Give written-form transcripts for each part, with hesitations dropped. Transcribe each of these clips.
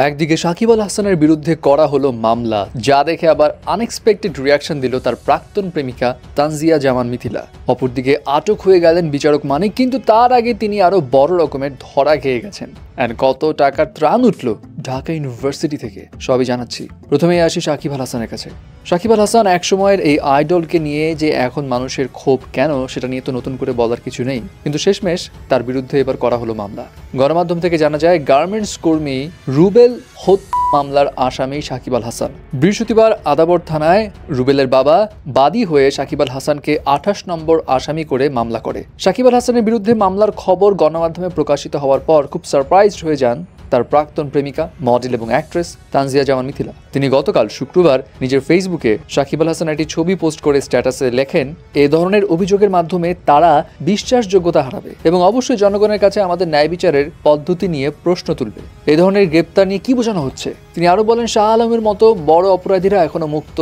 একদিকে সাকিব আল হাসানের বিরুদ্ধে করা হলো মামলা, যা দেখে আবার আনএক্সপেক্টেড রিয়াকশন দিল তার প্রাক্তন প্রেমিকা তানজিয়া জামান মিথিলা। অপরদিকে আটক হয়ে গেলেন বিচারক মানিক, কিন্তু তার আগে তিনি আরো বড় রকমের ধরা খেয়ে গেছেন। এন্ড কত টাকার ত্রাণ উঠল ঢাকা ইউনিভার্সিটি থেকে, সবই জানাচ্ছি। প্রথমেই আসি সাকিব আল হাসানের কাছে। সাকিব আল হাসান একসময়ের এই আইডলকে নিয়ে যে এখন মানুষের ক্ষোভ কেন, সেটা নিয়ে তো নতুন করে বলার কিছু নেই, কিন্তু শেষমেশ তার বিরুদ্ধে এবার করা হলো মামলা। গণমাধ্যম থেকে জানা যায় গার্মেন্টস কর্মী রুবেল মামলার আসামি সাকিব আল হাসান। বৃহস্পতিবার আদাবর থানায় রুবেলের বাবা বাদী হয়ে সাকিব আল হাসানকে 28 নম্বর আসামি করে মামলা করে। সাকিব আল হাসানের বিরুদ্ধে মামলার খবর গণমাধ্যমে প্রকাশিত হওয়ার পর খুব সারপ্রাইজড হয়ে যান তার প্রাক্তন প্রেমিকা, মডেল এবং অ্যাক্ট্রেস তানজিয়া জামান মিথিলা। তিনি গতকাল শুক্রবার নিজের ফেসবুকে সাকিব আল হাসান একটি ছবি পোস্ট করে স্ট্যাটাসে লেখেন, এ ধরনের অভিযোগের মাধ্যমে তারা বিশ্বাসযোগ্যতা হারাবে এবং অবশ্যই জনগণের কাছে আমাদের ন্যায় বিচারের পদ্ধতি নিয়ে প্রশ্ন তুলবে। এই ধরনের গ্রেপ্তার নিয়ে কি বোঝানো হচ্ছে? তিনি আরো বলেন, শাহ আলমের মতো বড় অপরাধীরা এখনো মুক্ত,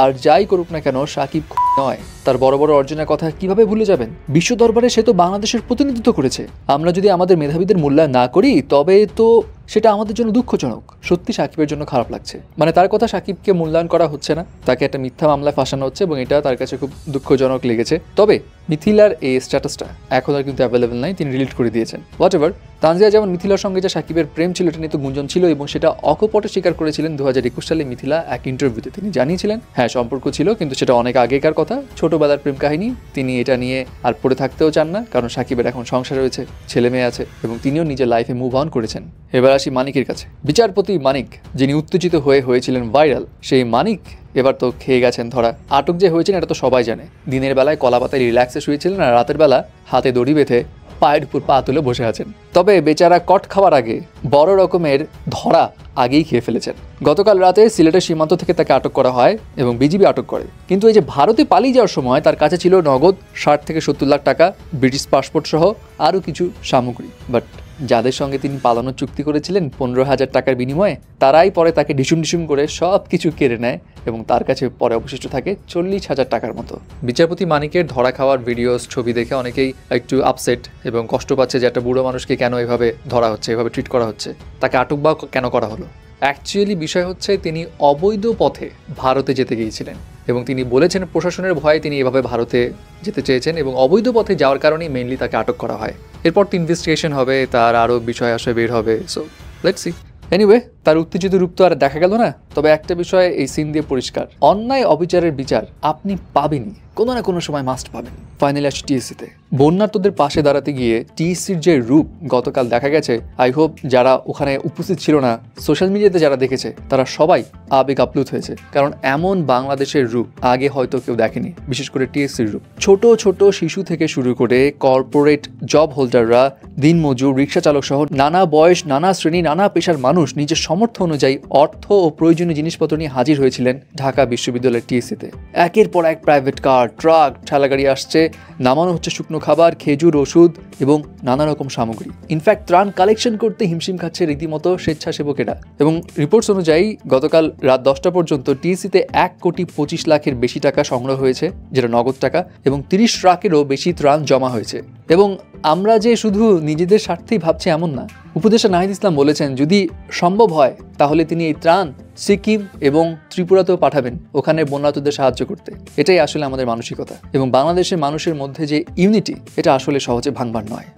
আর যাই করুক না কেন সাকিব নয়। তার বড় বড় অর্জনের কথা কিভাবে ভুলে যাবেন? বিশ্ব দরবারে সে তো বাংলাদেশের প্রতিনিধিত্ব করেছে। আমরা যদি আমাদের মেধাবীদের মূল্যায়ন না করি তবে তো সেটা আমাদের জন্য দুঃখজনক। সত্যি সাকিবের জন্য খারাপ লাগছে। মানে তার কথা সাকিবকে মূল্যায়ন করা হচ্ছে না, তাকে একটা মিথ্যা মামলায় ফাঁসানো হচ্ছে এবং এটা তার কাছে খুব দুঃখজনক লেগেছে। তবে মিথিলার এই স্ট্যাটাসটা এখন আর কিন্তু অ্যাভেলেবেল নাই, তিনি ডিলিট করে দিয়েছেন। হোয়াট এভার, তানজিয়া যেমন মিথিলার সঙ্গে যে সাকিবের প্রেম ছিল এটা নিয়ে তো গুঞ্জন ছিল এবং সেটা অকপটে স্বীকার করেছিলেন 2021 সালে মিথিলা এক ইন্টারভিউতে। তিনি জানিয়েছিলেন হ্যাঁ সম্পর্ক ছিল, কিন্তু সেটা অনেক আগেকার কথা, ছোটবেলার প্রেম কাহিনী। তিনি এটা নিয়ে আর পড়ে থাকতেও চান না, কারণ সাকিবের এখন সংসার রয়েছে, ছেলে মেয়ে আছে এবং তিনিও নিজের লাইফে মুভ অন করেছেন। এবার আসি মানিকের কাছে। বিচারপতি মানিক, যিনি উত্তেজিত হয়েছিলেন ভাইরাল, সেই মানিক এবার তো খেয়ে গেছেন ধরা। আটক যে হয়েছেন এটা তো সবাই জানে। দিনের বেলায় কলাপাতায় রিল্যাক্সে শুয়েছিলেন আর রাতের বেলা হাতে দড়ি বেঁধে পায়ের উপর পা তুলে বসে আছেন। তবে বেচারা কট খাওয়ার আগে বড় রকমের ধরা আগেই খেয়ে ফেলেছেন। গতকাল রাতে সিলেটের সীমান্ত থেকে তাকে আটক করা হয় এবং বিজিবি আটক করে। কিন্তু এই যে ভারতে পালিয়ে যাওয়ার সময় তার কাছে ছিল নগদ 60 থেকে 70 লাখ টাকা, ব্রিটিশ পাসপোর্ট সহ আরও কিছু সামগ্রী। বাট যাদের সঙ্গে তিনি পালানোর চুক্তি করেছিলেন 15,000 টাকার বিনিময়ে, তারাই পরে তাকে ডিসুম করে সব কিছু কেড়ে নেয় এবং তার কাছে পরে অবশিষ্ট থাকে 40,000 টাকার মতো। বিচারপতি মানিকের ধরা খাওয়ার ভিডিওস, ছবি দেখে অনেকেই একটু আপসেট এবং কষ্ট পাচ্ছে যে একটা বুড়ো মানুষকে কেন এভাবে ধরা হচ্ছে, এভাবে ট্রিট করা হচ্ছে, তাকে আটক বা কেন করা হলো। অ্যাকচুয়ালি বিষয় হচ্ছে তিনি অবৈধ পথে ভারতে যেতে গিয়েছিলেন এবং তিনি বলেছেন প্রশাসনের ভয়ে তিনি এভাবে ভারতে যেতে চেয়েছেন এবং অবৈধ পথে যাওয়ার কারণেই মেইনলি তাকে আটক করা হয়। এরপর তো ইনভেস্টিগেশন হবে, তার আরও বিষয় আসে বের হবে। So let's see. এনিওয়ে, তার উত্তেজিত রূপ তো আর দেখা গেল না। তবে একটা বিষয় এই সিন দিয়ে পরিষ্কার, অন্যায় অবিচারের বিচার আপনি পাবেনই, কোনো না কোনো সময় মাস্ট পাবেন। ফাইনালি আসছে টিএসসিতে। বন্যার্তদের পাশে দাঁড়াতে গিয়ে টিএসসির যে রূপ গতকাল দেখা গেছে, আই হোপ যারা ওখানে উপস্থিত ছিল না, সোশ্যাল মিডিয়াতে যারা দেখেছে তারা সবাই আবেগ আপ্লুত হয়েছে, কারণ এমন বাংলাদেশের রূপ আগে হয়তো কেউ দেখেনি। বিশেষ করে টিএসসির রূপ, ছোট ছোট শিশু থেকে শুরু করে কর্পোরেট জব হোল্ডাররা, দিনমজুর, রিক্সা চালক সহ নানা বয়স, নানা শ্রেণী, নানা পেশার মানুষ নিজের সামর্থ্য অনুযায়ী অর্থ ও প্রয়োজনীয় জিনিসপত্র নিয়ে হাজির হয়েছিলেন ঢাকা বিশ্ববিদ্যালয়ের টিএসসিতে। একের পর এক প্রাইভেট কার, ট্রাক, ঠেলাগাড়ি আসছে, নামানো হচ্ছে শুকনো খাবার, খেজুর, ওষুধ এবং নানা রকম সামগ্রী। ইনফ্যাক্ট ত্রাণ কালেকশন করতে হিমশিম খাচ্ছে রীতিমতো স্বেচ্ছাসেবকেরা। এবং রিপোর্টস অনুযায়ী গতকাল রাত 10টা পর্যন্ত টিএসসিতে 1,25,00,000-এর বেশি টাকা সংগ্রহ হয়েছে, যেটা নগদ টাকা, এবং 30 ট্রাকেরও বেশি ত্রাণ জমা হয়েছে। এবং আমরা যে শুধু নিজেদের স্বার্থেই ভাবছি এমন না। উপদেষ্টা নাহিদ ইসলাম বলেছেন যদি সম্ভব হয় তাহলে তিনি এই ত্রাণ সিকিম এবং ত্রিপুরাতেও পাঠাবেন, ওখানে বন্যার্তদের সাহায্য করতে। এটাই আসলে আমাদের মানসিকতা এবং বাংলাদেশের মানুষের মধ্যে যে ইউনিটি, এটা আসলে সহজে ভাঙবার নয়।